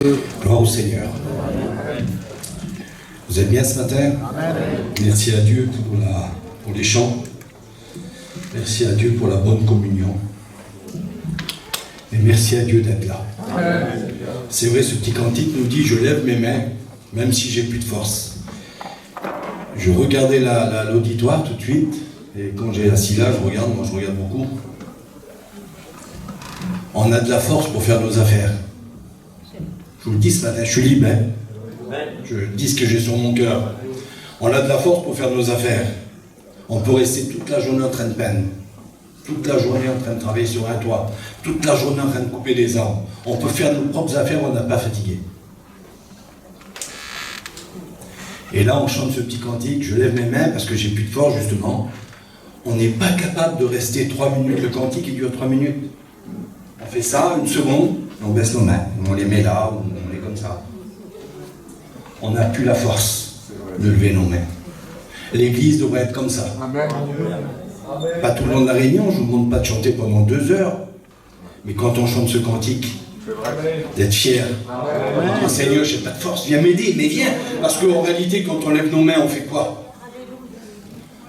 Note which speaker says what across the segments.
Speaker 1: Gloire au Seigneur. Vous êtes bien ce matin? Merci à Dieu pour les chants. Merci à Dieu pour la bonne communion. Et merci à Dieu d'être là. C'est vrai, ce petit cantique nous dit, je lève mes mains, même si j'ai plus de force. Je regardais l'auditoire tout de suite, et quand j'ai assis là, je regarde beaucoup. On a de la force pour faire nos affaires. Je vous le dis ce matin, je suis libre. Je dis ce que j'ai sur mon cœur. On a de la force pour faire nos affaires. On peut rester toute la journée en train de peine. Toute la journée en train de travailler sur un toit. Toute la journée en train de couper des arbres. On peut faire nos propres affaires, on n'a pas fatigué. Et là, on chante ce petit cantique, je lève mes mains parce que j'ai plus de force, justement. On n'est pas capable de rester 3 minutes. Le cantique, il dure 3 minutes. On fait ça, une seconde, on baisse nos mains. On les met là, on est comme ça. On n'a plus la force de lever nos mains. L'église devrait être comme ça.
Speaker 2: Amen.
Speaker 1: Pas tout le long de la réunion, je ne vous demande pas de chanter pendant 2 heures. Mais quand on chante ce cantique, d'être fier. Oh, Seigneur, j'ai pas de force, viens m'aider, mais viens. Parce qu'en réalité, quand on lève nos mains, on fait quoi?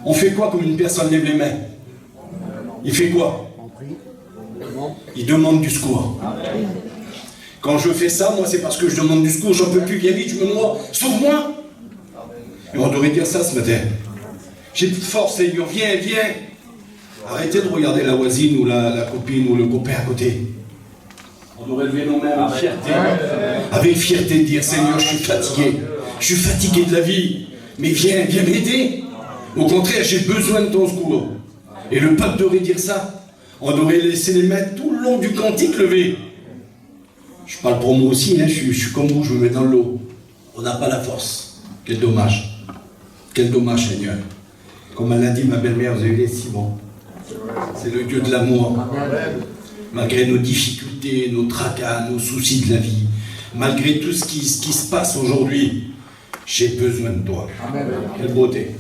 Speaker 1: On fait quoi comme une personne lève les mains? Il fait quoi? Il demande du secours. Quand je fais ça, moi, c'est parce que je demande du secours, j'en peux plus, viens vite, je me noie, sauve-moi. Et on devrait dire ça ce matin. J'ai plus de force, Seigneur, viens. Arrêtez de regarder la voisine ou la copine ou le copain à côté. On devrait lever nos mains avec fierté. Avec fierté de dire, Seigneur, je suis fatigué. Je suis fatigué de la vie. Mais viens m'aider. Au contraire, j'ai besoin de ton secours. Et le peuple devrait dire ça. On devrait laisser les mains tout le long du cantique levées. Je parle pour moi aussi, hein, je suis comme vous, je me mets dans l'eau. On n'a pas la force. Quel dommage. Quel dommage, Seigneur. Comme elle a dit ma belle-mère, vous avez vu, si bon. C'est le Dieu de l'amour. Malgré nos difficultés, nos tracas, nos soucis de la vie, malgré tout ce qui se passe aujourd'hui, j'ai besoin de toi.
Speaker 2: Amen.
Speaker 1: Quelle beauté.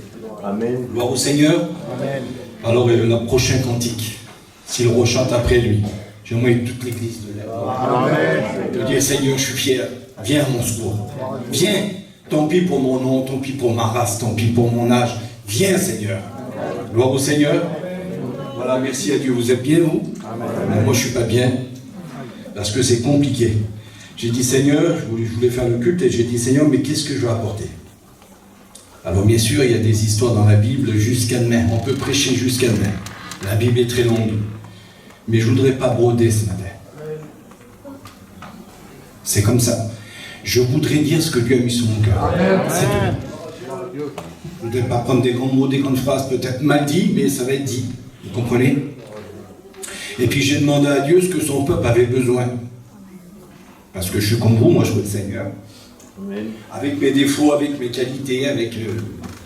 Speaker 2: Amen.
Speaker 1: Gloire au Seigneur.
Speaker 2: Amen.
Speaker 1: Alors, le prochain cantique, s'il rechante après lui, j'aimerais que toute l'église de lève.
Speaker 2: Amen.
Speaker 1: De dire, Seigneur, je suis fier, viens à mon secours. Viens, tant pis pour mon nom, tant pis pour ma race, tant pis pour mon âge. Viens, Seigneur. Gloire au Seigneur. Voilà, merci à Dieu. Vous êtes bien, vous? Amen. Moi, je ne suis pas bien, parce que c'est compliqué. J'ai dit, Seigneur, je voulais faire le culte, et j'ai dit, Seigneur, mais qu'est-ce que je vais apporter? Alors, bien sûr, il y a des histoires dans la Bible jusqu'à demain. On peut prêcher jusqu'à demain. La Bible est très longue. Mais je ne voudrais pas broder ce matin. C'est comme ça. Je voudrais dire ce que Dieu a mis sur mon cœur. C'est tout. Je ne voudrais pas prendre des grands mots, des grandes phrases, peut-être mal dit, mais ça va être dit. Vous comprenez? Et puis j'ai demandé à Dieu ce que son peuple avait besoin. Parce que je suis comme vous, moi je veux le Seigneur. Amen. Avec mes défauts, avec mes qualités, avec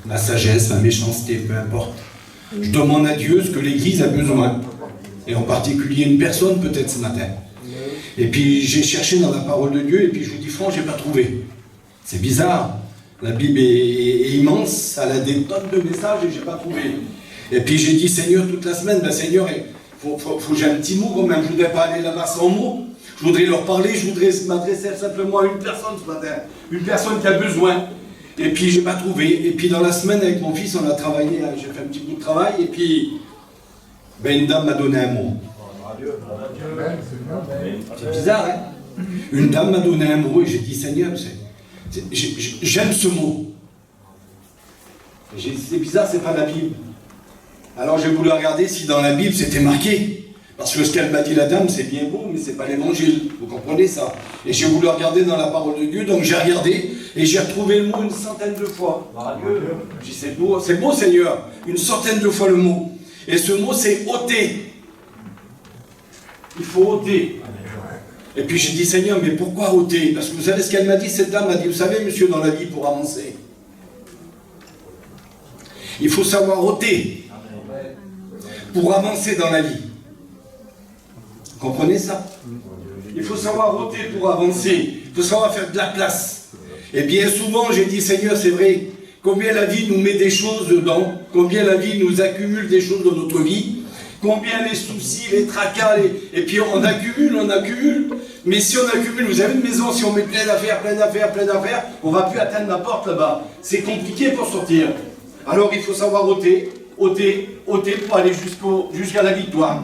Speaker 1: ma sagesse, ma méchanceté, peu importe. Je demande à Dieu ce que l'Église a besoin. Et en particulier une personne peut-être ce matin. Et puis j'ai cherché dans la parole de Dieu, et puis je vous dis franc, je n'ai pas trouvé. C'est bizarre. La Bible est immense, elle a des tonnes de messages et je n'ai pas trouvé. Et puis j'ai dit, Seigneur, toute la semaine, ben Seigneur, faut que j'ai un petit mot quand même, je ne voudrais pas aller là-bas sans mots. Je voudrais leur parler, je voudrais m'adresser simplement à une personne ce matin. Une personne qui a besoin. Et puis je n'ai pas trouvé. Et puis dans la semaine, avec mon fils, on a travaillé, j'ai fait un petit bout de travail, et puis ben, une dame m'a donné un mot. C'est bizarre, hein? Une dame m'a donné un mot, et j'ai dit, Seigneur, j'aime ce mot. C'est bizarre, c'est pas la Bible. Alors j'ai voulu regarder si dans la Bible c'était marqué. Parce que ce qu'elle m'a dit la dame, c'est bien beau, mais c'est pas l'évangile. Vous comprenez ça? Et j'ai voulu regarder dans la parole de Dieu, donc j'ai regardé, et j'ai retrouvé le mot une centaine de fois. J'ai dit, c'est beau Seigneur, une centaine de fois le mot. Et ce mot c'est ôter. Il faut ôter. Et puis j'ai dit, Seigneur, mais pourquoi ôter? Parce que vous savez ce qu'elle m'a dit, cette dame m'a dit, vous savez monsieur, dans la vie, pour avancer, il faut savoir ôter. Pour avancer dans la vie. Vous comprenez ça? Il faut savoir ôter pour avancer. Il faut savoir faire de la place. Et bien souvent, j'ai dit, Seigneur, c'est vrai, combien la vie nous met des choses dedans, combien la vie nous accumule des choses dans notre vie, combien les soucis, les tracas, et puis on accumule, Mais si on accumule, vous avez une maison, si on met plein d'affaires, on ne va plus atteindre la porte là-bas. C'est compliqué pour sortir. Alors il faut savoir ôter pour aller jusqu'à la victoire.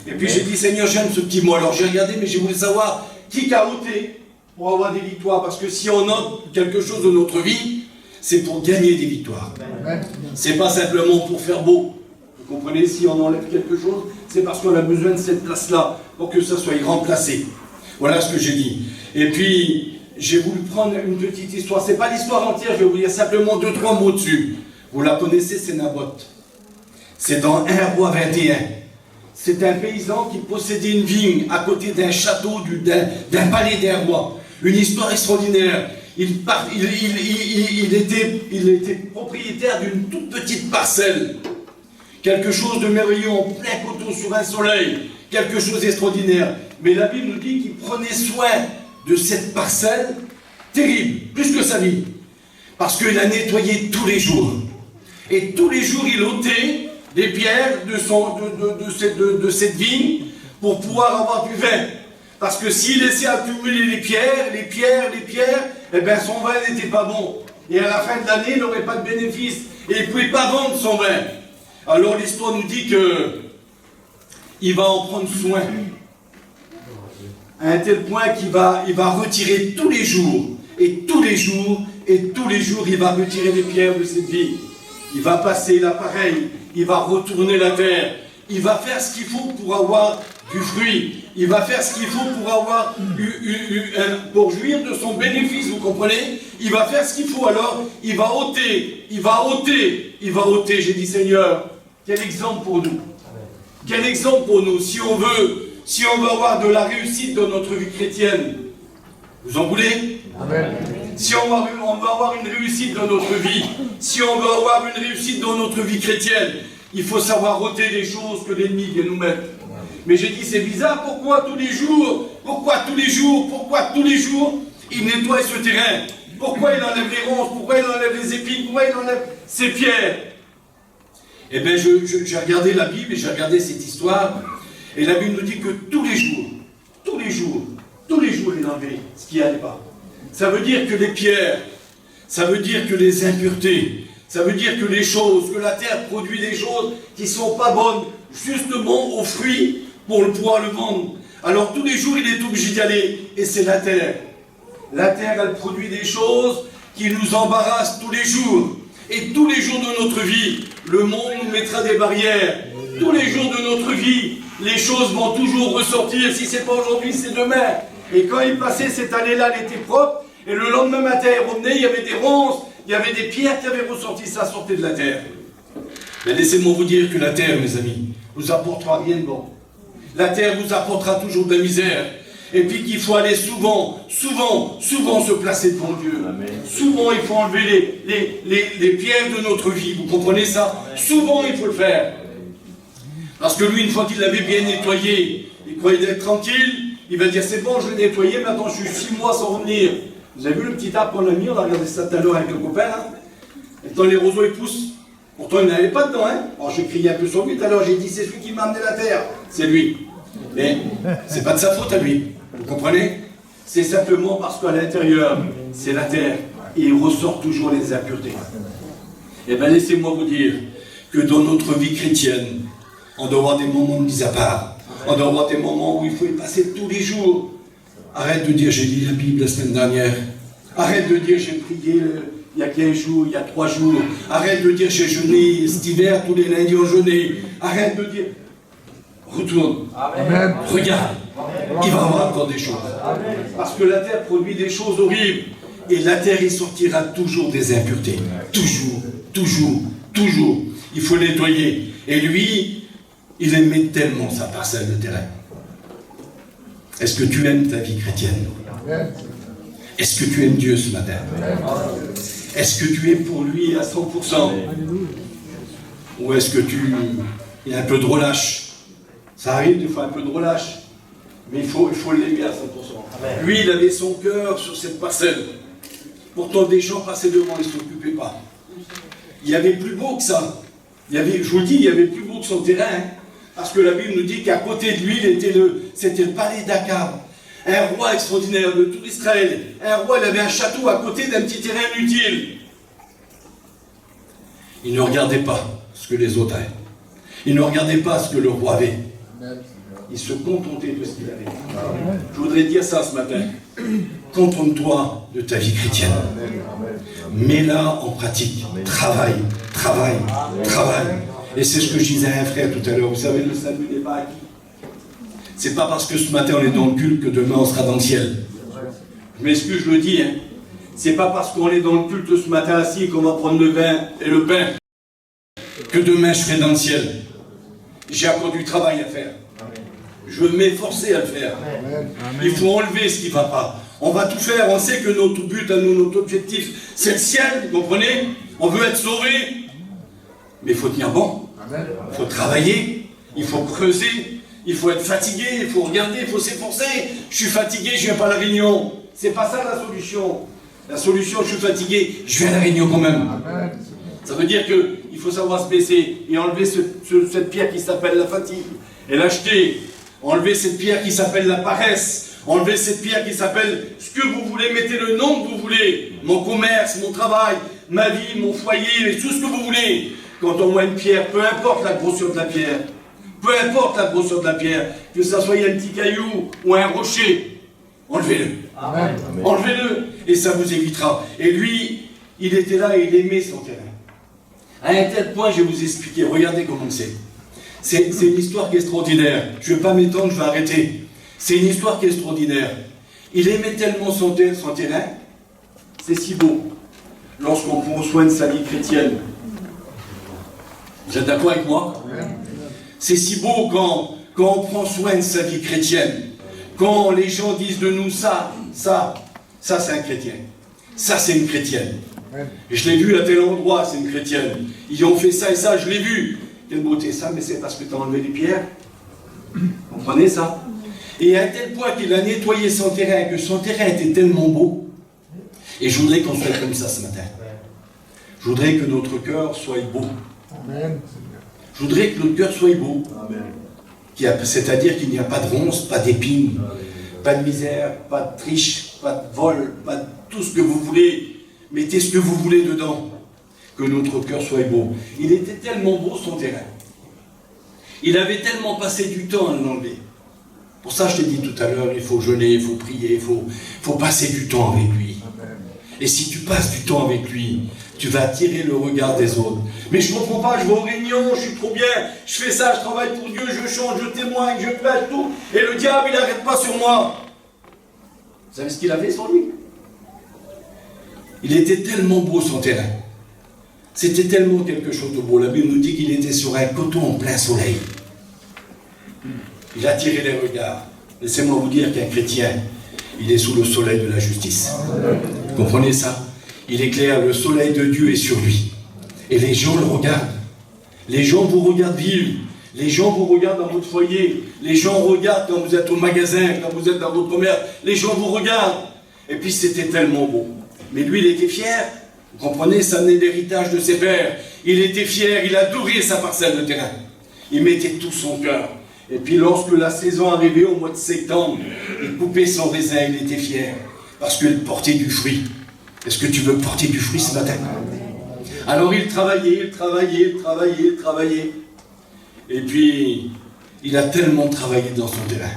Speaker 1: Et puis j'ai dit, Seigneur, j'aime ce petit mot. Alors j'ai regardé, mais j'ai voulu savoir qui a ôté pour avoir des victoires. Parce que si on ôte quelque chose de notre vie, c'est pour gagner des victoires. C'est pas simplement pour faire beau. Vous comprenez, si on enlève quelque chose, c'est parce qu'on a besoin de cette place-là, pour que ça soit remplacé. Voilà ce que j'ai dit. Et puis, j'ai voulu prendre une petite histoire. C'est pas l'histoire entière, je vais vous dire simplement 2-3 mots dessus. Vous la connaissez, c'est Naboth. C'est dans 1 Roi 21. C'est un paysan qui possédait une vigne à côté d'un château, d'un palais d'un roi. Une histoire extraordinaire. Il était propriétaire d'une toute petite parcelle. Quelque chose de merveilleux en plein coteau sur un soleil. Quelque chose d'extraordinaire. Mais la Bible nous dit qu'il prenait soin de cette parcelle terrible, plus que sa vie. Parce qu'il la nettoyait tous les jours. Et tous les jours, il ôtait des pierres de cette vigne pour pouvoir avoir du vin. Parce que s'il laissait accumuler les pierres, eh bien son vin n'était pas bon. Et à la fin de l'année, il n'aurait pas de bénéfice. Et il ne pouvait pas vendre son vin. Alors l'histoire nous dit qu'il va en prendre soin. À un tel point qu'il va retirer tous les jours. Et tous les jours, il va retirer les pierres de cette vigne. Il va passer l'appareil. Il va retourner la terre. Il va faire ce qu'il faut pour avoir du fruit. Il va faire ce qu'il faut pour jouir de son bénéfice, vous comprenez? Il va faire ce qu'il faut, alors il va ôter. J'ai dit, Seigneur, quel exemple pour nous? Quel exemple pour nous, si on veut avoir de la réussite dans notre vie chrétienne. Vous en voulez? Amen. Si on veut avoir une réussite dans notre vie, si on veut avoir une réussite dans notre vie chrétienne, il faut savoir ôter les choses que l'ennemi vient nous mettre. Mais j'ai dit, c'est bizarre, pourquoi tous les jours, il nettoie ce terrain? Pourquoi il enlève les ronces? Pourquoi il enlève les épines? Pourquoi il enlève ces pierres? Eh bien, j'ai regardé la Bible et j'ai regardé cette histoire. Et la Bible nous dit que tous les jours, il enlevait ce qui n'allait pas. Ça veut dire que les pierres, ça veut dire que les impuretés, ça veut dire que que la terre produit des choses qui ne sont pas bonnes, justement aux fruits, pour pouvoir le vendre. Alors tous les jours, il est obligé d'y aller, et c'est la terre. La terre, elle produit des choses qui nous embarrassent tous les jours. Et tous les jours de notre vie, le monde nous mettra des barrières. Tous les jours de notre vie, les choses vont toujours ressortir. Si ce n'est pas aujourd'hui, c'est demain. Et quand il passait cette année-là, elle était propre. Et le lendemain matin, il revenait, il y avait des ronces, il y avait des pierres qui avaient ressorti. Ça sortait de la terre. Mais laissez-moi vous dire que la terre, mes amis, vous apportera rien de bon. La terre vous apportera toujours de la misère. Et puis qu'il faut aller souvent se placer devant Dieu. Amen. Souvent, il faut enlever les pierres de notre vie. Vous comprenez ça? Amen. Souvent, il faut le faire. Parce que lui, une fois qu'il l'avait bien nettoyé, il croyait être tranquille. Il va dire, c'est bon, je l'ai nettoyé, maintenant je suis 6 mois sans revenir. Vous avez vu le petit arbre qu'on a mis? On a regardé ça tout à l'heure avec le copain. Hein? Et quand les roseaux, ils poussent. Pourtant, il n'allait pas dedans. Hein? Alors, j'ai crié un peu sur lui tout à l'heure. J'ai dit, c'est celui qui m'a amené la terre. C'est lui. Mais c'est pas de sa faute à lui. Vous comprenez? C'est simplement parce qu'à l'intérieur, c'est la terre. Et il ressort toujours les impuretés. Eh bien, laissez-moi vous dire que dans notre vie chrétienne, on doit avoir des moments de mise à part. On doit avoir des moments où il faut y passer tous les jours. Arrête de dire, j'ai lu la Bible la semaine dernière. Arrête de dire, j'ai prié il y a 15 jours, il y a 3 jours. Arrête de dire, j'ai jeûné cet hiver, tous les lundis on jeûné. Arrête de dire... Retourne. Amen. Regarde. Amen. Il va y avoir encore des choses. Amen. Parce que la terre produit des choses horribles. Et la terre, il sortira toujours des impuretés. Toujours. Il faut nettoyer. Et lui, il aimait tellement sa parcelle de terrain. Est-ce que tu aimes ta vie chrétienne? Est-ce que tu aimes Dieu ce matin? Est-ce que tu es pour lui à 100%? Ou est-ce que il y a un peu de relâche? Ça arrive des fois un peu de relâche, mais il faut l'aimer à 100%. Amen. Lui, il avait son cœur sur cette parcelle. Pourtant, des gens passaient devant, ils ne s'occupaient pas. Il y avait plus beau que ça. Je vous le dis, il y avait plus beau que son terrain. Hein, parce que la Bible nous dit qu'à côté de lui, c'était le palais d'Akab. Un roi extraordinaire de tout Israël. Un roi, il avait un château à côté d'un petit terrain inutile. Il ne regardait pas ce que les autres avaient. Il ne regardait pas ce que le roi avait. Il se contentait de ce qu'il avait. Je voudrais dire ça ce matin. Contente-toi de ta vie chrétienne. Mets-la en pratique. Travaille, travaille, travaille. Et c'est ce que je disais à un frère tout à l'heure. Vous savez, le salut n'est pas acquis. C'est pas parce que ce matin on est dans le culte que demain on sera dans le ciel. Je m'excuse, je le dis. Hein. C'est pas parce qu'on est dans le culte ce matin assis qu'on va prendre le vin et le pain que demain je serai dans le ciel. J'ai encore du travail à faire. Je veux m'efforcer à le faire. Il faut enlever ce qui ne va pas. On va tout faire. On sait que notre but, à nous, notre objectif, c'est le ciel. Vous comprenez? On veut être sauvé. Mais il faut tenir bon. Il faut travailler. Il faut creuser. Il faut être fatigué. Il faut regarder. Il faut s'efforcer. Je suis fatigué, je ne viens pas à la réunion. C'est pas ça la solution. La solution, je suis fatigué, je viens à la réunion quand même. Ça veut dire qu'il faut savoir se baisser et enlever cette pierre qui s'appelle la fatigue. Et l'acheter. Enlever cette pierre qui s'appelle la paresse. Enlever cette pierre qui s'appelle ce que vous voulez. Mettez le nom que vous voulez. Mon commerce, mon travail, ma vie, mon foyer, tout ce que vous voulez. Quand on voit une pierre, peu importe la grosseur de la pierre. Peu importe la grosseur de la pierre. Que ça soit un petit caillou ou un rocher. Enlevez-le. Enlevez-le. Et ça vous évitera. Et lui, il était là et il aimait son terrain. À un tel point, je vais vous expliquer. Regardez comment c'est. C'est une histoire qui est extraordinaire. Je ne vais pas m'étendre, je vais arrêter. C'est une histoire qui est extraordinaire. Il aimait tellement son terrain, c'est si beau. Lorsqu'on prend soin de sa vie chrétienne. Vous êtes d'accord avec moi? C'est si beau quand on prend soin de sa vie chrétienne. Quand les gens disent de nous ça c'est un chrétien. Ça, c'est une chrétienne. Et je l'ai vu à tel endroit, c'est une chrétienne. Ils ont fait ça et ça, je l'ai vu. Quelle beauté ça, mais c'est parce que tu as enlevé les pierres. Vous comprenez ça? Et à tel point qu'il a nettoyé son terrain, que son terrain était tellement beau. Et je voudrais qu'on soit comme ça ce matin. Je voudrais que notre cœur soit beau. Je voudrais que notre cœur soit beau. C'est-à-dire qu'il n'y a pas de ronces, pas d'épines, pas de misère, pas de triche, pas de vol, pas de tout ce que vous voulez. Mettez ce que vous voulez dedans. Que notre cœur soit beau. Il était tellement beau son terrain. Il avait tellement passé du temps à l'enlever. Pour ça, je t'ai dit tout à l'heure, il faut jeûner, il faut prier, il faut passer du temps avec lui. Et si tu passes du temps avec lui, tu vas attirer le regard des autres. Mais je ne comprends pas, je vais aux réunions, je suis trop bien, je fais ça, je travaille pour Dieu, je chante, je témoigne, je prêche, tout. Et le diable, il n'arrête pas sur moi. Vous savez ce qu'il avait sur lui? Il était tellement beau son terrain. C'était tellement quelque chose de beau. La Bible nous dit qu'il était sur un coteau en plein soleil. Il attirait les regards. Laissez-moi vous dire qu'un chrétien, il est sous le soleil de la justice. Vous comprenez ça? Il éclaire, le soleil de Dieu est sur lui. Et les gens le regardent. Les gens vous regardent vivre. Les gens vous regardent dans votre foyer. Les gens regardent quand vous êtes au magasin, quand vous êtes dans votre commerce. Les gens vous regardent. Et puis c'était tellement beau. Mais lui, il était fier. Vous comprenez, ça n'est l'héritage de ses pères. Il était fier, il adorait sa parcelle de terrain. Il mettait tout son cœur. Et puis lorsque la saison arrivait au mois de septembre, il coupait son raisin, il était fier. Parce qu'il portait du fruit. Est-ce que tu veux porter du fruit ce matin? Alors il travaillait. Et puis, il a tellement travaillé dans son terrain.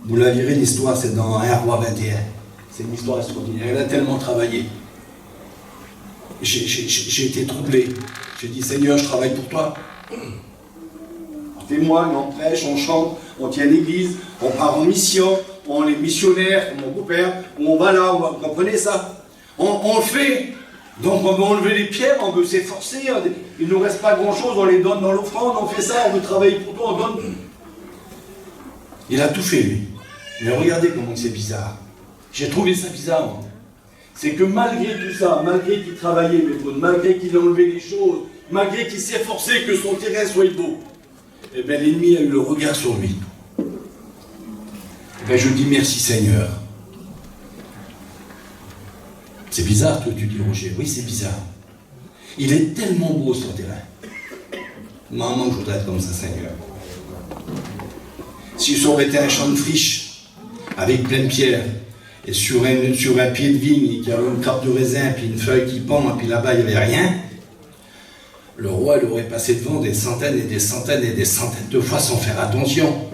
Speaker 1: Vous la lirez, l'histoire, c'est dans 1 Roi 21. C'est une histoire extraordinaire. Il a tellement travaillé. J'ai été troublé. J'ai dit, Seigneur, je travaille pour toi. On témoigne, on prêche, on chante, on tient l'église, on part en mission, on est missionnaire, comme mon beau-père, on va là, vous comprenez ça? On le fait. Donc on veut enlever les pierres, on veut s'efforcer. Il ne nous reste pas grand-chose, on les donne dans l'offrande, on fait ça, on veut travailler pour toi, on donne. Il a tout fait, lui. Mais regardez comment c'est bizarre. J'ai trouvé ça bizarre, moi. C'est que malgré tout ça, malgré qu'il travaillait, malgré qu'il a enlevé les choses, malgré qu'il s'est forcé que son terrain soit beau, eh bien l'ennemi a eu le regard sur lui. Eh bien je dis merci Seigneur. C'est bizarre, toi tu dis Roger. Oui, c'est bizarre. Il est tellement beau son terrain. Maman, je voudrais être comme ça, Seigneur. Si ça aurait été un champ de friche, avec pleine pierre, et sur un pied de vigne, il y avait une grappe de raisin, puis une feuille qui pend, et puis là-bas, il n'y avait rien, le roi il aurait passé devant des centaines et des centaines et des centaines de fois sans faire attention.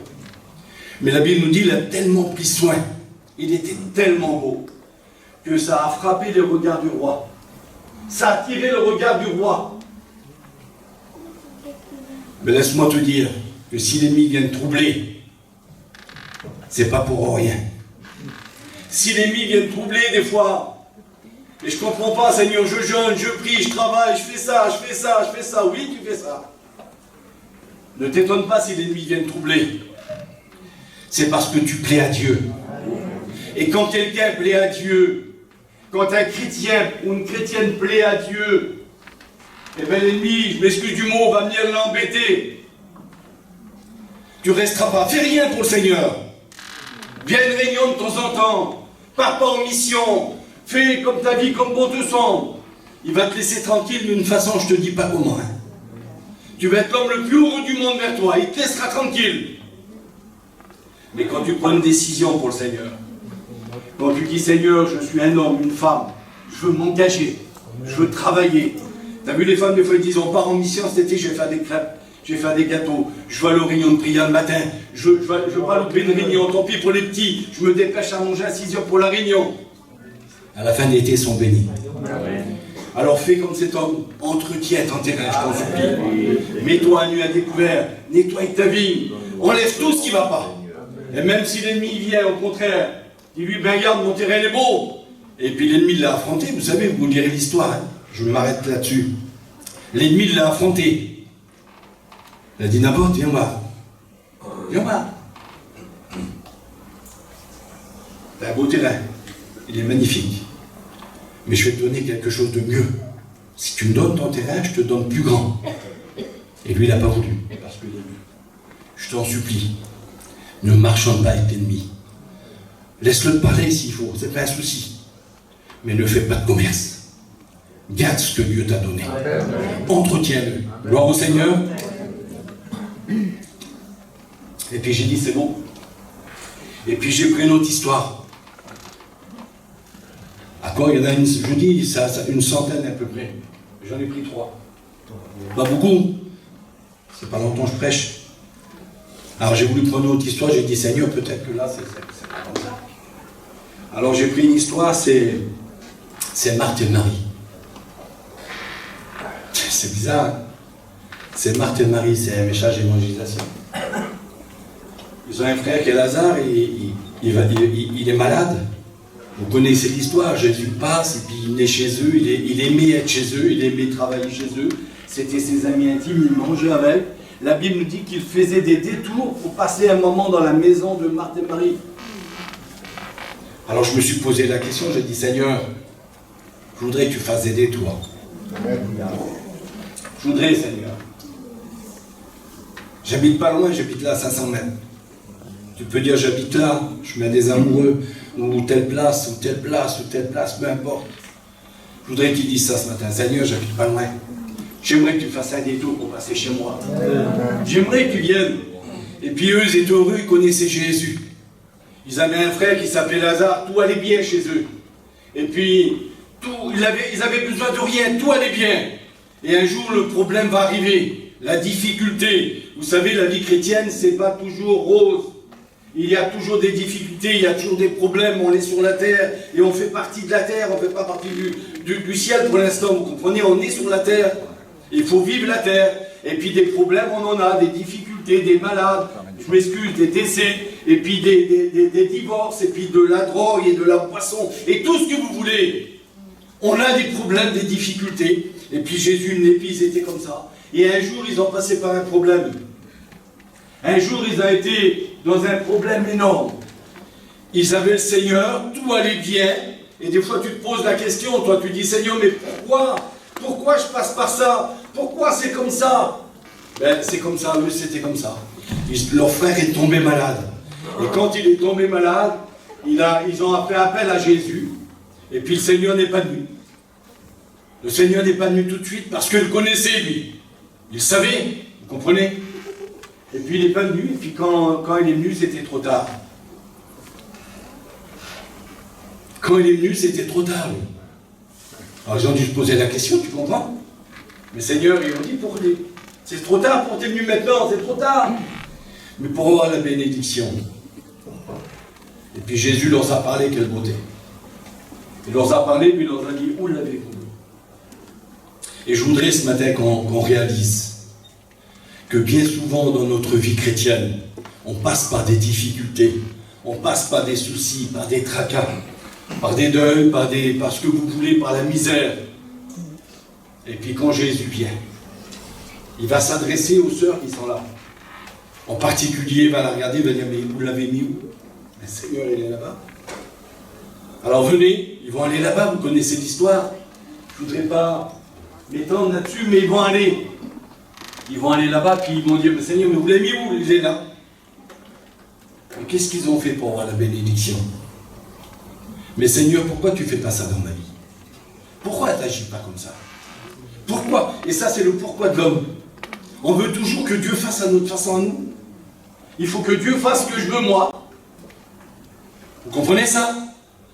Speaker 1: Mais la Bible nous dit, il a tellement pris soin, il était tellement beau, que ça a frappé les regards du roi. Ça a attiré le regard du roi. Mais laisse-moi te dire que si l'ennemi vient te troubler, c'est pas pour rien. Si l'ennemi vient te troubler des fois, et je comprends pas, Seigneur, je jeûne, je prie, je travaille, je fais ça, je fais ça, je fais ça, oui, tu fais ça. Ne t'étonne pas si l'ennemi vient te troubler. C'est parce que tu plais à Dieu. Et quand quelqu'un plaît à Dieu, quand un chrétien ou une chrétienne plaît à Dieu, eh bien l'ennemi, je m'excuse du mot, va venir l'embêter. Tu ne resteras pas. Fais rien pour le Seigneur. Viens à une réunion de temps en temps. Pars pas en mission. Fais comme ta vie, comme bon te semble. Il va te laisser tranquille d'une façon, je ne te dis pas comment. Hein. Tu vas être l'homme le plus heureux du monde vers toi. Il te laissera tranquille. Mais quand tu prends une décision pour le Seigneur, quand tu dis Seigneur, je suis un homme, une femme, je veux m'engager, je veux travailler. Tu as vu les femmes, des fois, ils disent on part en mission cet été, je vais faire des crêpes, je vais faire des gâteaux, je vais aller aux réunions de prière le matin, je ne vais pas louper une réunion, tant pis pour les petits, je me dépêche à manger à 6 heures pour la réunion. À la fin de l'été, ils sont bénis. Alors fais comme cet homme, entretiens ton terrain, je t'en supplie. Mets-toi à nu à découvert, nettoie ta vigne, enlève tout ce qui ne va pas. Et même si l'ennemi vient, au contraire, dis-lui, ben regarde, mon terrain est beau. Et puis l'ennemi l'a affronté, vous savez, vous lirez l'histoire, hein. Je m'arrête là-dessus. L'ennemi l'a affronté. Il a dit, Naboth, viens voir. Viens voir. T'as un beau terrain, il est magnifique. Mais je vais te donner quelque chose de mieux. Si tu me donnes ton terrain, je te donne plus grand. Et lui, il n'a pas voulu. Parce que je t'en supplie, ne marchande pas avec l'ennemi. Laisse-le parler s'il faut, c'est pas un souci. Mais ne fais pas de commerce. Garde ce que Dieu t'a donné. Entretiens-le. Gloire au Seigneur. Et puis j'ai dit, c'est bon. Et puis j'ai pris une autre histoire. À quoi il y en a une, je dis, ça, une centaine à peu près. J'en ai pris 3. Pas beaucoup. C'est pas longtemps que je prêche. Alors j'ai voulu prendre une autre histoire, j'ai dit, Seigneur, peut-être que là, c'est pas comme ça. Alors j'ai pris une histoire, c'est Marthe et Marie. C'est bizarre, hein? C'est Marthe et Marie, c'est un message d'évangélisation. Ils ont un frère qui est Lazare, et il est malade. Vous connaissez l'histoire, Jésus passe, et puis il est chez eux, il aimait être chez eux, il aimait travailler chez eux. C'était ses amis intimes, il mangeait avec. La Bible nous dit qu'il faisait des détours pour passer un moment dans la maison de Marthe et Marie. Alors je me suis posé la question, j'ai dit, Seigneur, je voudrais que tu fasses des détours. Je voudrais, Seigneur. J'habite pas loin, j'habite là à 500 mètres. Tu peux dire, j'habite là, je mets des amoureux, ou telle place, ou telle place, ou telle place, peu importe. Je voudrais que tu dises ça ce matin, Seigneur, j'habite pas loin. J'aimerais que tu fasses un détour pour passer chez moi. J'aimerais que tu viennes. Et puis eux, ils étaient heureux, ils connaissaient Jésus. Ils avaient un frère qui s'appelait Lazare, tout allait bien chez eux. Et puis, ils avaient besoin de rien, tout allait bien. Et un jour, le problème va arriver, la difficulté. Vous savez, la vie chrétienne, c'est pas toujours rose. Il y a toujours des difficultés, il y a toujours des problèmes, on est sur la terre, et on fait partie de la terre, on ne fait pas partie du ciel pour l'instant, vous comprenez, on est sur la terre. Il faut vivre la terre, et puis des problèmes, on en a, des difficultés, des malades, je m'excuse, des décès, et puis des divorces, et puis de la drogue et de la boisson, et tout ce que vous voulez. On a des problèmes, des difficultés, et puis Jésus, et puis ils étaient comme ça. Et un jour, ils ont passé par un problème. Un jour, ils ont été dans un problème énorme. Ils avaient le Seigneur, tout allait bien, et des fois tu te poses la question, toi tu dis, Seigneur, mais pourquoi je passe par ça? Pourquoi c'est comme ça? Ben, c'est comme ça, eux c'était comme ça. Leur frère est tombé malade. Et quand il est tombé malade, ils ont fait appel à Jésus. Et puis le Seigneur n'est pas venu. Le Seigneur n'est pas venu tout de suite parce qu'il le connaissait, lui. Il savait, vous comprenez? Et puis il n'est pas venu, et puis quand il est venu, c'était trop tard. Quand il est venu, c'était trop tard. Lui. Alors ils ont dû se poser la question, tu comprends? Mais Seigneur, ils ont dit, c'est trop tard pour t'es venu maintenant, c'est trop tard. Mais pour avoir la bénédiction. Et puis Jésus leur a parlé, quelle beauté. Il leur a parlé, puis il leur a dit, où l'avez-vous? Et je voudrais ce matin qu'on réalise que bien souvent dans notre vie chrétienne, on passe par des difficultés, on passe par des soucis, par des tracas, par des deuils, par ce que vous voulez, par la misère. Et puis quand Jésus vient, il va s'adresser aux sœurs qui sont là. En particulier, il va la regarder, il va dire, mais vous l'avez mis où? Le Seigneur, il est là-bas. Alors venez, ils vont aller là-bas, vous connaissez l'histoire. Je ne voudrais pas m'étendre là-dessus, mais ils vont aller. Ils vont aller là-bas, puis ils vont dire, mais Seigneur, mais vous l'avez mis où? Il est là. Mais qu'est-ce qu'ils ont fait pour avoir la bénédiction? Mais Seigneur, pourquoi tu ne fais pas ça dans ma vie? Pourquoi tu n'agis pas comme ça? Pourquoi? Et ça, c'est le pourquoi de l'homme. On veut toujours que Dieu fasse à notre façon à nous. Il faut que Dieu fasse ce que je veux moi. Vous comprenez ça?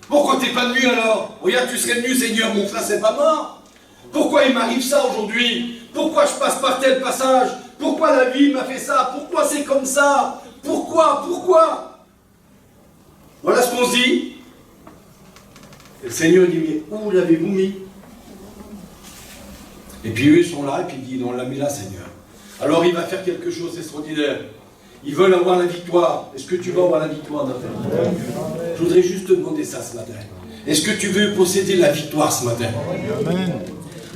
Speaker 1: Pourquoi tu n'es pas venu alors? Regarde, tu serais venu, Seigneur, mon frère, c'est pas mort. Pourquoi il m'arrive ça aujourd'hui? Pourquoi je passe par tel passage? Pourquoi la vie m'a fait ça? Pourquoi c'est comme ça? Pourquoi? Voilà ce qu'on se dit. Et le Seigneur dit, mais où l'avez-vous mis? Et puis eux, ils sont là, et puis ils disent, on l'a mis là, Seigneur. Alors il va faire quelque chose d'extraordinaire. Ils veulent avoir la victoire. Est-ce que tu vas avoir la victoire dans ta vie? Je voudrais juste te demander ça ce matin. Est-ce que tu veux posséder la victoire ce matin? Amen.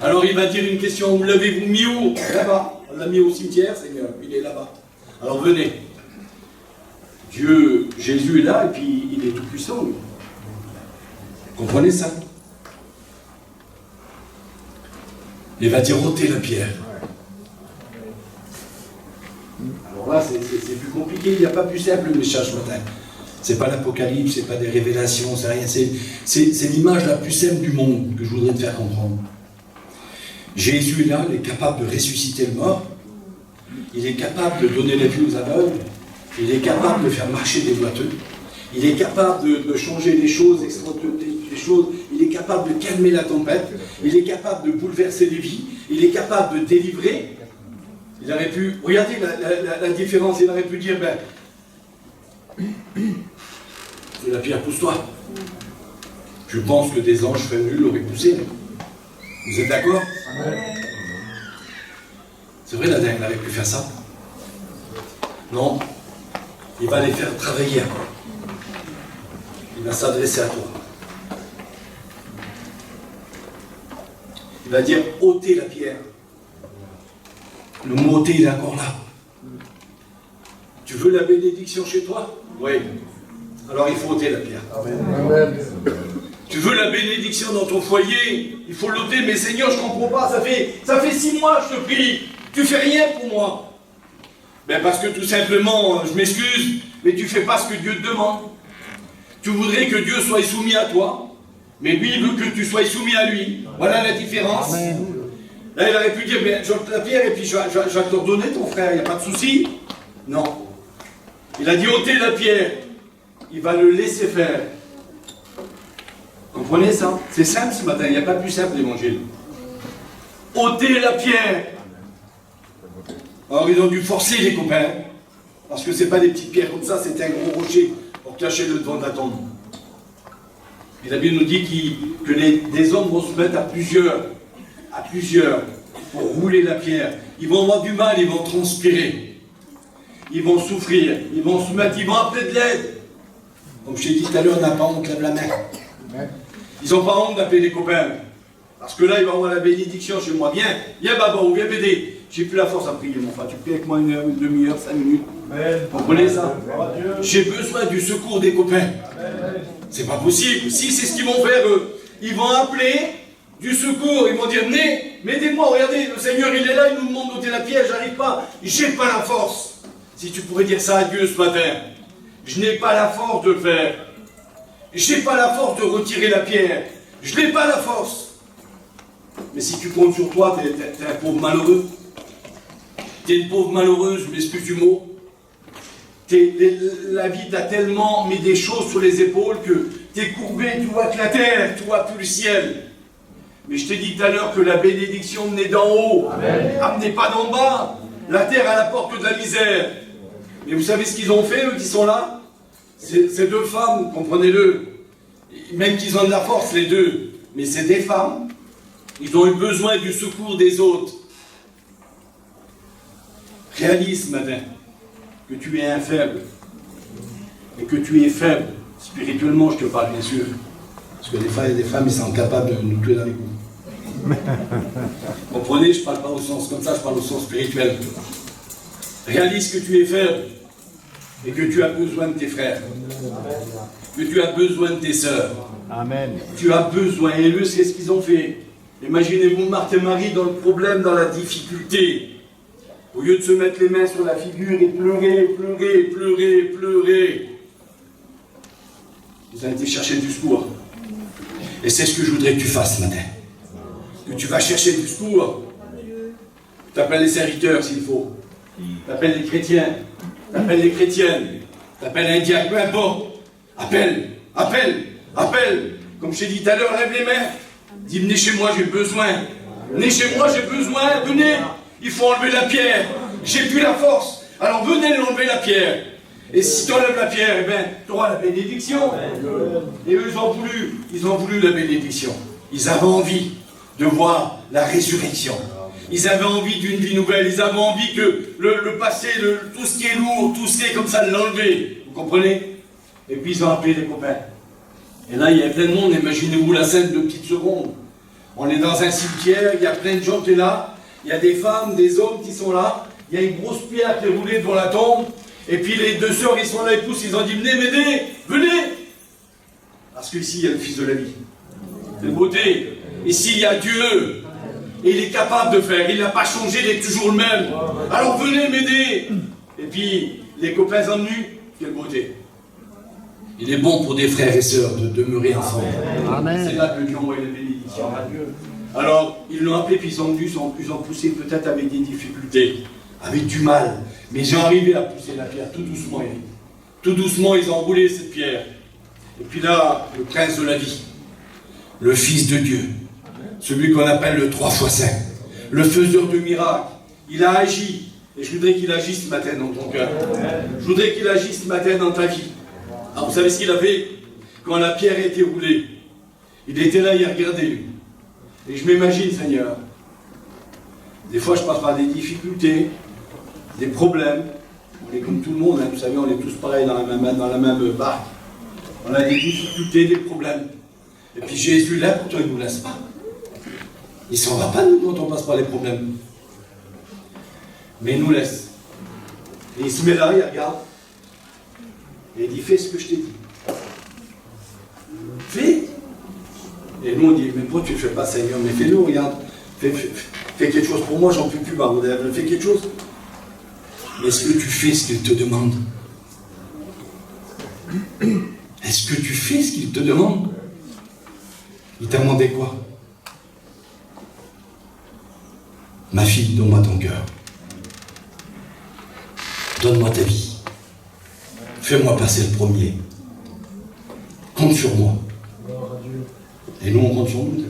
Speaker 1: Alors il va dire une question, où l'avez-vous mis où? Là-bas. On l'a mis au cimetière, Seigneur, il est là-bas. Alors venez. Dieu, Jésus est là, et puis il est tout puissant, lui. Comprenez ça? Il va dire ôtez la pierre. Alors là, c'est plus compliqué, il n'y a pas plus simple le message ce matin. C'est pas l'Apocalypse, c'est pas des révélations, c'est rien. C'est l'image la plus simple du monde que je voudrais te faire comprendre. Jésus est là, il est capable de ressusciter le mort, il est capable de donner la vue aux aveugles, il est capable de faire marcher des boiteux, il est capable de changer les choses, il est capable de calmer la tempête, il est capable de bouleverser les vies, il est capable de délivrer. Il aurait pu, regardez la différence, il aurait pu dire, ben, c'est la pierre, pousse-toi. Je pense que des anges venus l'auraient poussé. Vous êtes d'accord? C'est vrai, la dingue, il aurait pu faire ça. Non, il va les faire travailler encore. Il va s'adresser à toi. Il va dire, ôtez la pierre. Le mot ôter, il est encore là. Tu veux la bénédiction chez toi? Oui. Alors il faut ôter la pierre. Amen. Tu veux la bénédiction dans ton foyer? Il faut l'ôter. Mais Seigneur, je ne comprends pas. Ça fait 6 mois, je te prie. Tu fais rien pour moi. Ben parce que tout simplement, je m'excuse, mais tu ne fais pas ce que Dieu te demande. Tu voudrais que Dieu soit soumis à toi, mais lui, il veut que tu sois soumis à lui. Voilà la différence. Amen. Là, il aurait pu dire, ben, j'ôte la pierre et puis je vais te redonner ton frère, il n'y a pas de souci. Non. Il a dit, ôtez la pierre. Il va le laisser faire. Comprenez ça? C'est simple ce matin, il n'y a pas plus simple l'évangile. Ôtez la pierre. Alors ils ont dû forcer les copains, parce que ce n'est pas des petites pierres comme ça, c'est un gros rocher pour cacher le devant de la tombe. Et la Bible nous dit que des hommes vont se mettre à plusieurs, pour rouler la pierre. Ils vont avoir du mal, ils vont transpirer. Ils vont souffrir, ils vont se mettre, ils vont appeler de l'aide. Comme je t'ai dit tout à l'heure, on n'a pas honte, lève la main. Ils n'ont pas honte d'appeler les copains. Parce que là, ils vont avoir la bénédiction chez moi. Viens Baba, viens m'aider. J'ai plus la force à prier, mon frère. Tu pries avec moi une demi-heure, 5 minutes. Vous comprenez ça? J'ai besoin du secours des copains. C'est pas possible. Si c'est ce qu'ils vont faire, eux, ils vont appeler du secours. Ils vont dire, venez, m'aidez-moi. Regardez, le Seigneur, il est là, il nous demande d'ôter la pierre. J'arrive pas. J'ai pas la force. Si tu pourrais dire ça à Dieu ce matin. Je n'ai pas la force de le faire. Je n'ai pas la force de retirer la pierre. Je n'ai pas la force. Mais si tu comptes sur toi, t'es un pauvre malheureux. T'es une pauvre malheureuse, je m'excuse du mot. La vie t'a tellement mis des choses sur les épaules que t'es courbé, tu vois que la terre, tu vois plus le ciel. Mais je t'ai dit tout à l'heure que la bénédiction venait d'en haut, amenez pas d'en bas. La terre, elle apporte que de la misère. Mais vous savez ce qu'ils ont fait, eux qui sont là? Ces deux femmes, comprenez-le, même qu'ils ont de la force, les deux, mais c'est des femmes, ils ont eu besoin du secours des autres. Réalise ce matin que tu es un faible, et que tu es faible, spirituellement je te parle bien sûr, parce que des fois il y a des femmes, ils sont capables de nous tuer dans les coups. Comprenez, je ne parle pas au sens comme ça, je parle au sens spirituel. Réalise que tu es faible, et que tu as besoin de tes frères, que tu as besoin de tes sœurs.
Speaker 2: Amen.
Speaker 1: Tu as besoin, et eux, c'est ce qu'ils ont fait. Imaginez-vous Marthe et Marie dans le problème, dans la difficulté. Au lieu de se mettre les mains sur la figure et pleurer, pleurer, pleurer, pleurer, ils ont été chercher du secours. Et c'est ce que je voudrais que tu fasses ce matin. Que tu vas chercher du secours. Tu appelles les serviteurs s'il faut. Tu appelles les chrétiens. Tu appelles les chrétiennes. Tu appelles un diacre, peu importe. Appelle, appelle, appelle. Comme je t'ai dit tout à l'heure, lève les mains. Dis, venez chez moi, j'ai besoin. Venez chez moi, j'ai besoin. Venez. Il faut enlever la pierre. J'ai plus la force. Alors venez enlever la pierre. Et si tu enlèves la pierre, eh bien, tu auras la bénédiction. Et eux, ils ont voulu la bénédiction. Ils avaient envie de voir la résurrection. Ils avaient envie d'une vie nouvelle. Ils avaient envie que le passé, tout ce qui est lourd, tout ce qui est comme ça, l'enlever. Vous comprenez? Et puis ils ont appelé les copains. Et là, il y a plein de monde. Imaginez-vous la scène de petites secondes. On est dans un cimetière, il y a plein de gens qui sont là. Il y a des femmes, des hommes qui sont là. Il y a une grosse pierre qui est roulée devant la tombe. Et puis les deux sœurs, ils sont là, ils poussent, ils ont dit, venez m'aider, venez. Parce qu'ici, il y a le Fils de la vie. C'est beauté. Ici, il y a Dieu. Et il est capable de faire. Il n'a pas changé, il est toujours le même. Alors venez m'aider. Et puis, les copains en venus, quelle beauté. Il est bon pour des frères et sœurs de demeurer ensemble. C'est là que Dieu envoie la bénédiction. Alors, ils l'ont appelé, puis ils ont venus, ils ont poussé peut-être avec des difficultés, avec du mal. Mais ils ont arrivé à pousser la pierre, tout doucement, Eric. Tout doucement, ils ont roulé cette pierre. Et puis là, le prince de la vie, le Fils de Dieu, celui qu'on appelle le 3 x 5, le faiseur de miracles, il a agi. Et je voudrais qu'il agisse ce matin dans ton cœur. Je voudrais qu'il agisse ce matin dans ta vie. Alors, vous savez ce qu'il a fait quand la pierre a été roulée? Il était là, il a regardé lui. Et je m'imagine, Seigneur, des fois je passe par des difficultés, des problèmes. On est comme tout le monde, hein, vous savez, on est tous pareils dans la même barque. On a des difficultés, des problèmes. Et puis Jésus, là, pourtant, il ne nous laisse pas. Il ne s'en va pas, nous, quand on passe par les problèmes. Mais il nous laisse. Et il se met là, il regarde. Et il dit, fais ce que je t'ai dit. Fais. Et nous, on dit, mais pourquoi tu ne fais pas, Seigneur? Mais fais-le, regarde. Fais quelque chose pour moi, j'en peux plus, bordel. Fais quelque chose. Mais est-ce que tu fais ce qu'il te demande? Est-ce que tu fais ce qu'il te demande? Il t'a demandé quoi? Ma fille, donne-moi ton cœur. Donne-moi ta vie. Fais-moi passer le premier. Compte sur moi. Et nous, on compte sur nous.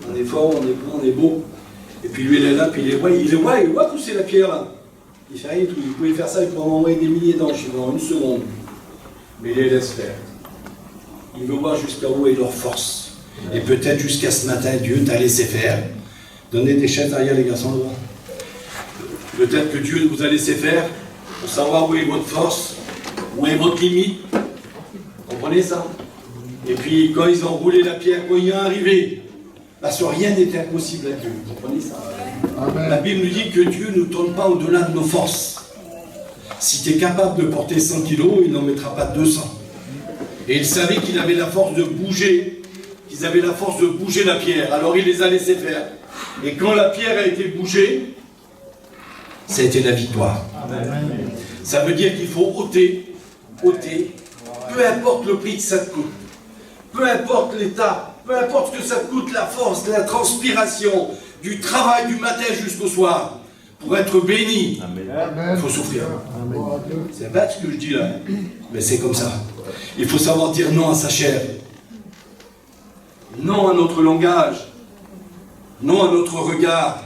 Speaker 1: On est fort, on est bon, on est beau. Et puis lui, il est là, puis il voit pousser la pierre là. Il fait rien du tout. Il pouvait faire ça, il pourrait m'envoyer des milliers d'anges dans une seconde. Mais il les laisse faire. Il veut voir jusqu'à où est leur force. Et peut-être jusqu'à ce matin, Dieu t'a laissé faire. Donnez des chaises derrière les garçons là. Peut-être que Dieu vous a laissé faire pour savoir où est votre force, où est votre limite. Comprenez ça? Et puis quand ils ont roulé la pierre, quand il est arrivé, parce que rien n'est impossible à Dieu. Vous comprenez ça? Amen. La Bible nous dit que Dieu ne tourne pas au-delà de nos forces. Si tu es capable de porter 100 kilos, il n'en mettra pas 200. Et il savait qu'il avait la force de bouger, qu'ils avaient la force de bouger la pierre. Alors il les a laissés faire. Et quand la pierre a été bougée, ça a été la victoire. Amen. Ça veut dire qu'il faut ôter, peu importe le prix que ça te coûte, peu importe l'état, peu importe ce que ça te coûte, la force, la transpiration, du travail du matin jusqu'au soir, pour être béni, il faut souffrir. C'est bête ce que je dis là, mais c'est comme ça. Il faut savoir dire non à sa chair, non à notre langage, non à notre regard,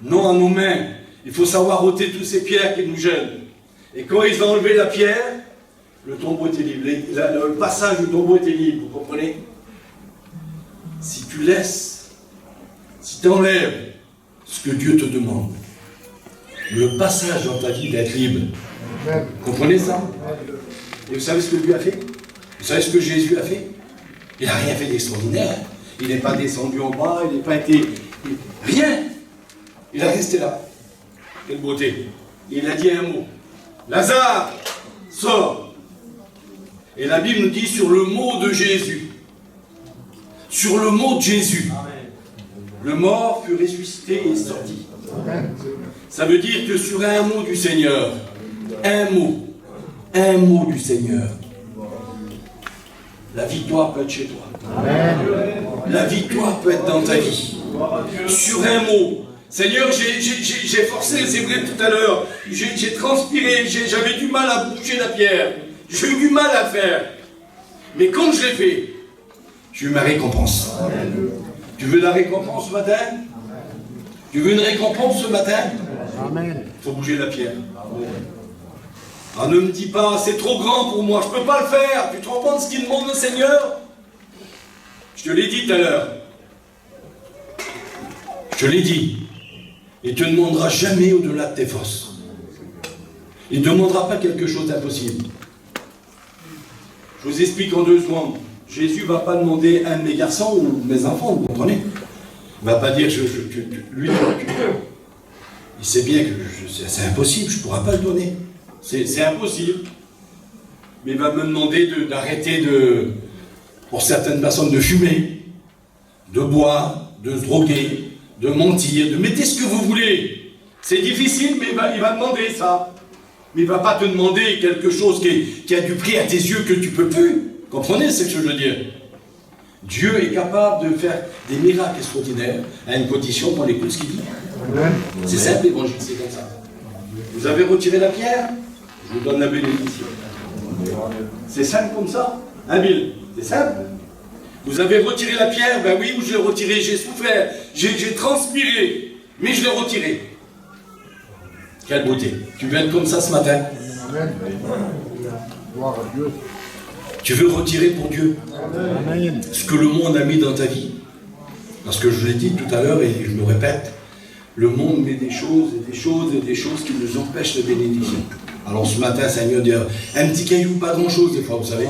Speaker 1: non à nos mains. Il faut savoir ôter toutes ces pierres qui nous gênent. Et quand ils ont enlevé la pierre, le tombeau était libre. Le passage du tombeau était libre, vous comprenez? Si tu laisses, si tu enlèves ce que Dieu te demande, le passage dans ta vie va être libre. Vous comprenez ça? Et vous savez ce que Dieu a fait? Vous savez ce que Jésus a fait? Il n'a rien fait d'extraordinaire. Il n'est pas descendu en bas, il n'est pas été... Rien. Il a resté là. Quelle beauté. Il a dit un mot. Lazare, sors. Et la Bible nous dit sur le mot de Jésus. Sur le mot de Jésus. Le mort fut ressuscité et sorti. Ça veut dire que sur un mot du Seigneur, un mot du Seigneur, la victoire peut être chez toi. La victoire peut être dans ta vie. Sur un mot. Seigneur, j'ai forcé, c'est vrai tout à l'heure, j'ai transpiré, j'avais du mal à bouger la pierre, j'ai eu du mal à faire. Mais quand je l'ai fait, j'ai eu ma récompense. Tu veux la récompense ce matin? Tu veux une récompense ce matin? Il faut bouger la pierre. Ah, ne me dis pas, c'est trop grand pour moi, je ne peux pas le faire. Tu te rends compte ce qu'il demande le Seigneur? Je te l'ai dit tout à l'heure. Je te l'ai dit. Il ne te demandera jamais au-delà de tes forces. Il ne demandera pas quelque chose d'impossible. Je vous explique en 2 secondes. Jésus ne va pas demander à un de mes garçons ou de mes enfants, vous comprenez? Il ne va pas dire, lui, il sait bien que c'est impossible, je ne pourrai pas le donner. C'est impossible. Mais il va me demander d'arrêter pour certaines personnes, de fumer, de boire, de se droguer, de mentir, de mettez ce que vous voulez. C'est difficile, mais il va demander ça. Mais il ne va pas te demander quelque chose qui a du prix à tes yeux que tu ne peux plus. Comprenez ce que je veux dire? Dieu est capable de faire des miracles extraordinaires à une condition qu'on écoute ce qu'il dit. C'est simple, l'évangile, c'est comme ça. Vous avez retiré la pierre, je vous donne la bénédiction. C'est simple comme ça. Hein, Bill? C'est simple. Vous avez retiré la pierre, ben oui, je l'ai retiré, j'ai souffert, j'ai transpiré, mais je l'ai retiré. Quelle beauté. Tu veux être comme ça ce matin? Amen. Gloire à Dieu. Tu veux retirer pour Dieu ce que le monde a mis dans ta vie. Parce que je l'ai dit tout à l'heure et je me répète, le monde met des choses et des choses et des choses qui nous empêchent de bénédiction. Alors ce matin, Seigneur, dit un petit caillou, pas grand-chose des fois, vous savez.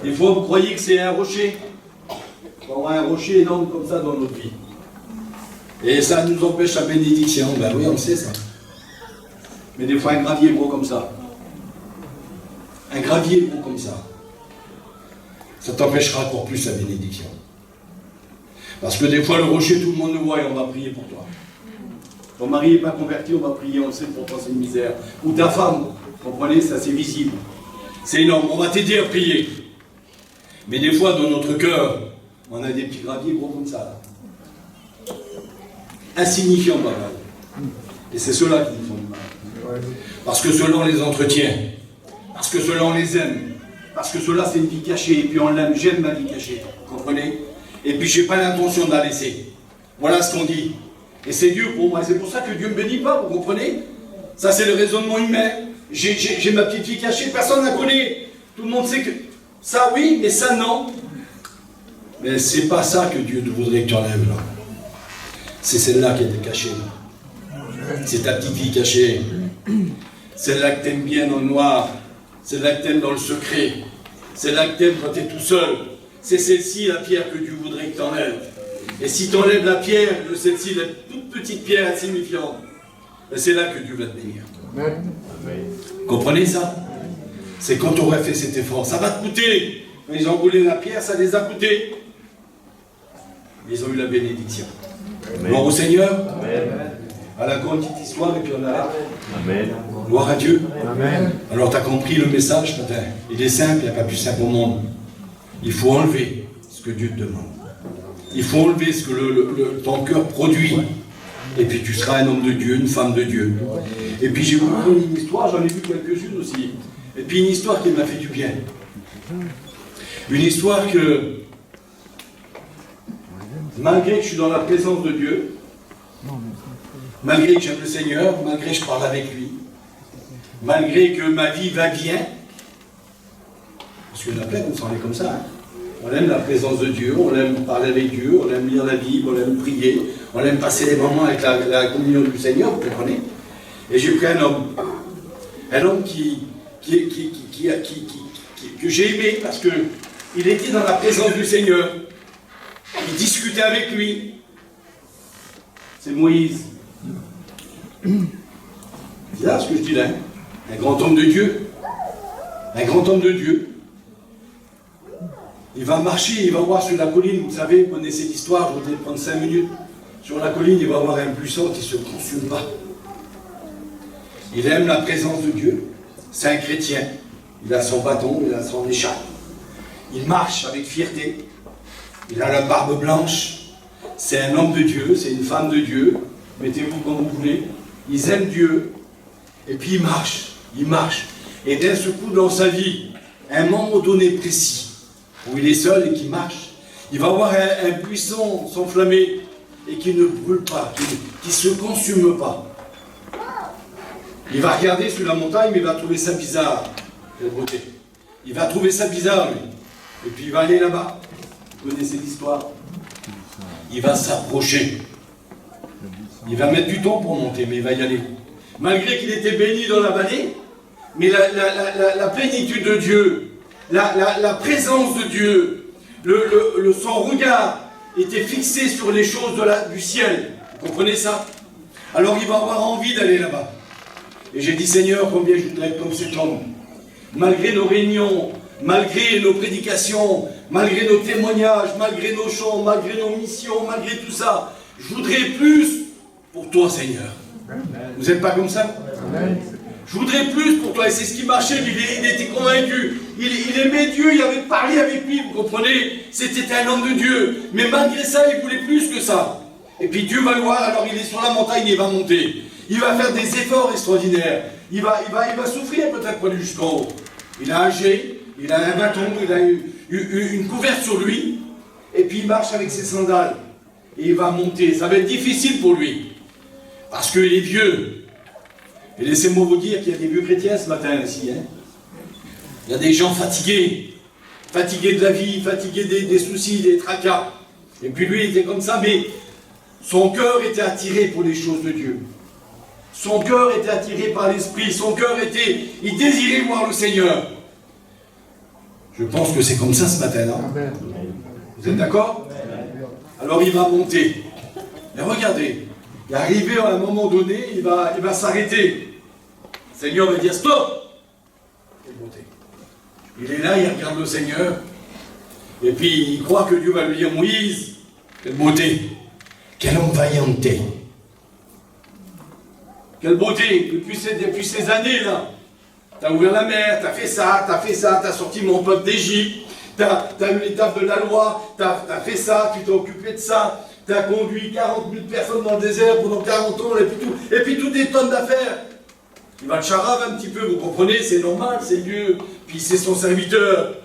Speaker 1: Des fois, vous croyez que c'est un rocher. On a un rocher énorme comme ça dans notre vie. Et ça nous empêche la bénédiction. Ben oui, on sait ça. Mais des fois, un gravier gros comme ça. Un gravier gros comme ça. Ça t'empêchera encore plus la bénédiction. Parce que des fois, le rocher, tout le monde le voit et on va prier pour toi. Ton mari n'est pas converti, on va prier, on le sait, pour toi, c'est une misère. Ou ta femme, vous comprenez, ça c'est visible. C'est énorme, on va t'aider à prier. Mais des fois, dans notre cœur, on a des petits graviers gros comme ça. Là. Insignifiants, pas mal. Et c'est ceux-là qui nous font du mal. Parce que ceux-là, on les entretient. Parce que ceux-là, on les aime. Parce que ceux-là, c'est une vie cachée. Et puis on l'aime, j'aime ma vie cachée. Vous comprenez? Et puis, je n'ai pas l'intention de la laisser. Voilà ce qu'on dit. Et c'est Dieu pour moi. C'est pour ça que Dieu ne me bénit pas, vous comprenez? Ça, c'est le raisonnement humain. J'ai ma petite vie cachée, personne ne la connaît. Tout le monde sait que ça, oui, mais ça, non. Mais c'est pas ça que Dieu voudrait que tu enlèves, là. C'est celle-là qui était cachée. C'est ta petite vie cachée. Celle-là que tu aimes bien dans le noir. Celle-là que tu aimes dans le secret. Celle-là que tu aimes quand tu es tout seul. C'est celle-ci, la pierre que Dieu voudrait que tu enlèves. Et si tu enlèves la pierre de celle-ci, la toute petite pierre insignifiante, c'est là que Dieu va te bénir. Amen. Comprenez ça? C'est quand tu aurais fait cet effort. Ça va te coûter. Quand ils ont roulé la pierre, ça les a coûtés. Ils ont eu la bénédiction. Gloire au Seigneur. Amen. À la grande petite histoire, et puis on arrête. Amen. Gloire à Dieu. Amen. Alors tu as compris le message, matin. Il est simple, il n'y a pas plus simple au monde. Il faut enlever ce que Dieu te demande. Il faut enlever ce que ton cœur produit. Et puis tu seras un homme de Dieu, une femme de Dieu. Et puis j'ai beaucoup une histoire, j'en ai vu quelques-unes aussi. Et puis une histoire qui m'a fait du bien. Une histoire que, malgré que je suis dans la présence de Dieu, malgré que j'aime le Seigneur, malgré que je parle avec lui, malgré que ma vie va bien, parce qu'il y en a plein qui sont comme ça, hein. On aime la présence de Dieu, on aime parler avec Dieu, on aime lire la Bible, on aime prier, on aime passer des moments avec la communion du Seigneur, vous comprenez? Et j'ai pris un homme que j'ai aimé parce qu'il était dans la présence du Seigneur, il discutait avec lui. C'est Moïse. C'est là ce que je dis là, un grand homme de Dieu, un grand homme de Dieu. Il va marcher, il va voir sur la colline, vous savez, vous connaissez l'histoire, je voudrais prendre 5 minutes. Sur la colline, il va voir un buisson qui ne se consume pas. Il aime la présence de Dieu, c'est un chrétien. Il a son bâton, il a son écharpe. Il marche avec fierté. Il a la barbe blanche. C'est un homme de Dieu, c'est une femme de Dieu. Mettez-vous comme vous voulez. Ils aiment Dieu. Et puis il marche. Et d'un seul coup dans sa vie, un moment donné précis, où il est seul et qui marche, il va voir un buisson s'enflammer et qui ne brûle pas, qui ne se consume pas. Il va regarder sur la montagne, mais il va trouver ça bizarre. Quelle beauté. Il va trouver ça bizarre, lui. Et puis il va aller là-bas. Vous connaissez l'histoire. Il va s'approcher. Il va mettre du temps pour monter, mais il va y aller. Malgré qu'il était béni dans la vallée, mais la plénitude de Dieu, la présence de Dieu, son regard était fixé sur les choses du ciel. Vous comprenez ça? Alors il va avoir envie d'aller là-bas. Et j'ai dit, Seigneur, combien je voudrais être comme cet homme. Malgré nos réunions, malgré nos prédications, malgré nos témoignages, malgré nos chants, malgré nos missions, malgré tout ça, je voudrais plus pour toi, Seigneur. Vous n'êtes pas comme ça? Je voudrais plus pour toi. Et c'est ce qui marchait, il était convaincu. Il aimait Dieu, il avait parlé avec lui, vous comprenez? C'était un homme de Dieu. Mais malgré ça, il voulait plus que ça. Et puis Dieu va le voir, alors il est sur la montagne, il va monter. Il va faire des efforts extraordinaires. Il va souffrir peut-être pour aller jusqu'en haut. Il a un jet, il a un bâton, il a une couverte sur lui. Et puis il marche avec ses sandales. Et il va monter. Ça va être difficile pour lui. Parce qu'il est vieux. Et laissez-moi vous dire qu'il y a des vieux chrétiens ce matin ici. Hein. Il y a des gens fatigués. Fatigués de la vie, fatigués des soucis, des tracas. Et puis lui, il était comme ça, mais son cœur était attiré pour les choses de Dieu. Son cœur était attiré par l'Esprit. Son cœur il désirait voir le Seigneur. Je pense que c'est comme ça ce matin, non? Vous êtes d'accord? Alors il va monter. Et regardez, il est arrivé à un moment donné, il va s'arrêter. Le Seigneur va dire stop. Il est là, il regarde le Seigneur. Et puis il croit que Dieu va lui dire Moïse, quelle beauté, quel homme vaillant t'es. Quelle beauté, depuis ces années-là. Tu as ouvert la mer, tu as fait ça, tu as sorti mon peuple d'Égypte, tu as eu l'étape de la loi, tu as fait ça, tu t'es occupé de ça, tu as conduit 40 000 personnes dans le désert pendant 40 ans, et puis tout des tonnes d'affaires. Il va le charave un petit peu, vous comprenez, c'est normal, c'est Dieu, puis c'est son serviteur.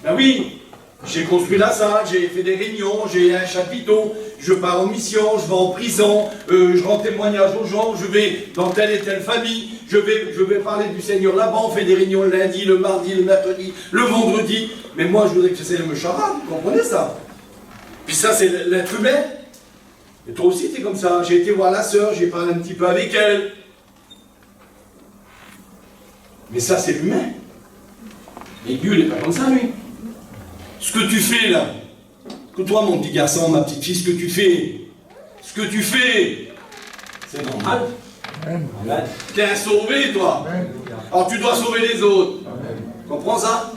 Speaker 1: Ben oui, j'ai construit la salle, j'ai fait des réunions, j'ai un chapiteau, je pars en mission, je vais en prison, je rends témoignage aux gens, je vais dans telle et telle famille, je vais parler du Seigneur là-bas, on fait des réunions le lundi, le mardi, le mercredi, le vendredi. Mais moi, je voudrais que ça me charade, vous comprenez ça? Puis ça, c'est l'être humain. Et toi aussi, tu es comme ça. J'ai été voir la sœur, j'ai parlé un petit peu avec elle. Mais ça, c'est l'humain. Et Dieu, il n'est pas comme ça, lui. Ce que tu fais, là, que toi, mon petit garçon, ma petite fille, ce que tu fais, c'est normal. Tu es un sauvé, toi. Alors, tu dois sauver les autres. Tu comprends ça?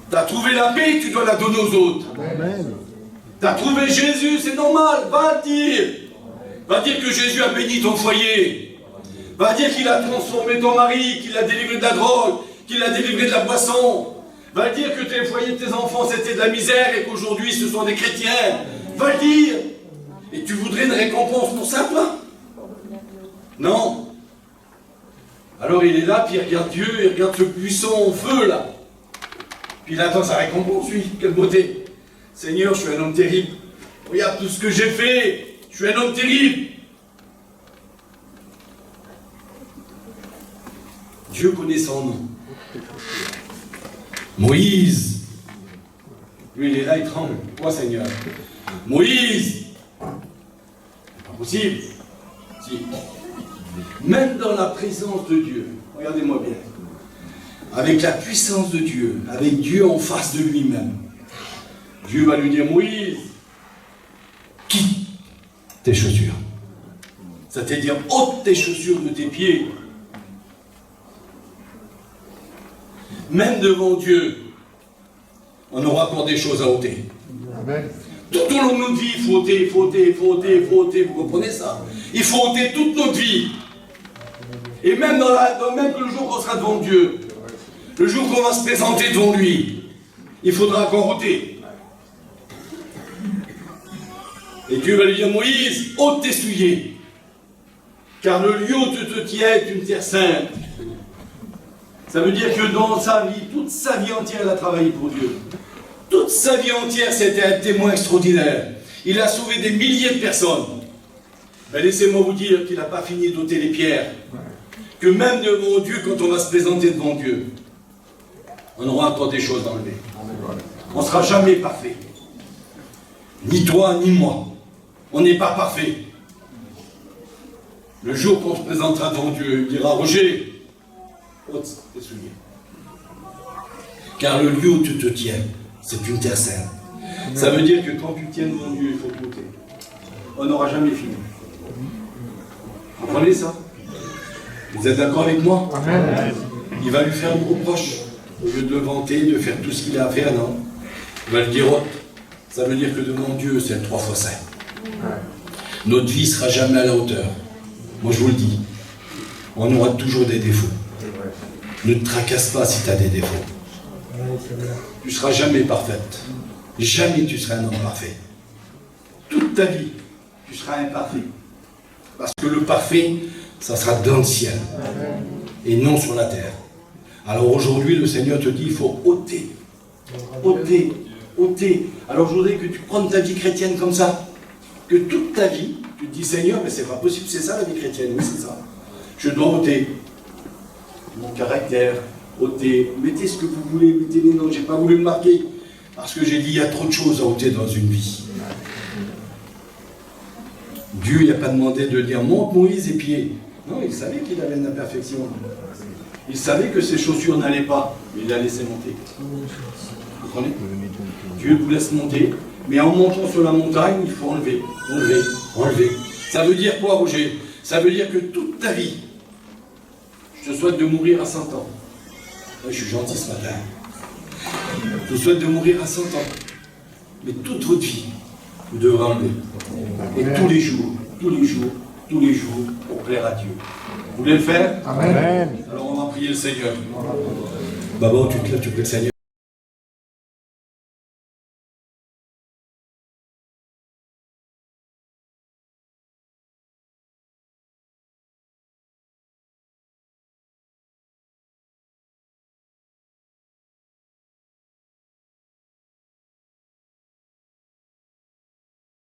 Speaker 1: Tu as trouvé la paix, tu dois la donner aux autres. Tu as trouvé Jésus, c'est normal. Va le dire. Va dire que Jésus a béni ton foyer. Va dire qu'il a transformé ton mari, qu'il l'a délivré de la drogue, qu'il l'a délivré de la boisson. Va le dire que tes foyers de tes enfants c'était de la misère et qu'aujourd'hui ce sont des chrétiens. Va le dire. Et tu voudrais une récompense pour ça, toi? Non. Alors il est là, puis il regarde Dieu, il regarde ce buisson en feu, là. Puis il attend sa récompense, lui. Quelle beauté. Seigneur, je suis un homme terrible. Regarde tout ce que j'ai fait. Je suis un homme terrible. Dieu connaît son nom. Moïse. Lui, il est là, il tremble. Quoi, Seigneur? Moïse. C'est pas possible. Si. Même dans la présence de Dieu, regardez-moi bien, avec la puissance de Dieu, avec Dieu en face de lui-même, Dieu va lui dire, Moïse, quitte tes chaussures. C'est-à-dire, ôte tes chaussures de tes pieds. Même devant Dieu, on aura encore des choses à ôter. Amen. Tout au long de notre vie, il faut ôter, il faut ôter, il faut ôter, il faut ôter. Vous comprenez ça? Il faut ôter toute notre vie. Et même, même le jour qu'on sera devant Dieu, le jour qu'on va se présenter devant lui, il faudra encore ôter. Et Dieu va lui dire, Moïse, ôte tes souliers, car le lieu où tu te tiens est une terre sainte. Ça veut dire que dans sa vie, toute sa vie entière, il a travaillé pour Dieu. Toute sa vie entière, c'était un témoin extraordinaire. Il a sauvé des milliers de personnes. Mais laissez-moi vous dire qu'il n'a pas fini d'ôter les pierres. Que même devant Dieu, quand on va se présenter devant Dieu, on aura encore des choses à enlever. On ne sera jamais parfait. Ni toi, ni moi. On n'est pas parfait. Le jour qu'on se présentera devant Dieu, il dira, Roger, ôte tes souliers. Car le lieu où tu te tiens, c'est une terre sainte. Ça veut dire que quand tu tiens devant Dieu, il faut tout ôter. On n'aura jamais fini. Vous comprenez ça? Vous êtes d'accord avec moi? Amen. Il va lui faire un reproche. Au lieu de le vanter, de faire tout ce qu'il a à faire, non. Il va le dire ôte. Ça veut dire que devant Dieu, c'est 3 fois saint. Notre vie ne sera jamais à la hauteur. Moi, je vous le dis. On aura toujours des défauts. Ne te tracasse pas si tu as des défauts. Tu ne seras jamais parfaite. Jamais tu seras un homme parfait. Toute ta vie, tu seras imparfait. Parce que le parfait, ça sera dans le ciel. Et non sur la terre. Alors aujourd'hui, le Seigneur te dit, il faut ôter. Ôter. Ôter. Alors je voudrais que tu prennes ta vie chrétienne comme ça. Que toute ta vie, tu te dis, Seigneur, mais c'est pas possible, c'est ça la vie chrétienne. Oui, c'est ça. Je dois ôter mon caractère, ôter, mettez ce que vous voulez, mettez les noms, j'ai pas voulu le marquer, parce que j'ai dit, il y a trop de choses à ôter dans une vie. Dieu, il n'a pas demandé de dire, monte Moïse et pieds. Non, il savait qu'il avait une imperfection. Il savait que ses chaussures n'allaient pas, mais il l'a laissé monter. Vous comprenez? Dieu vous laisse monter, mais en montant sur la montagne, il faut enlever, enlever, enlever. Ça veut dire quoi, Roger? Ça veut dire que toute ta vie, je te souhaite de mourir à 100 ans. Ouais, je suis gentil ce matin. Je te souhaite de mourir à 100 ans. Mais toute votre vie, vous devrez enlever. Et tous les jours, tous les jours, tous les jours, pour plaire à Dieu. Vous voulez le faire? Amen. Alors on va prier le Seigneur. Baba, tu te lèves, tu pries le Seigneur.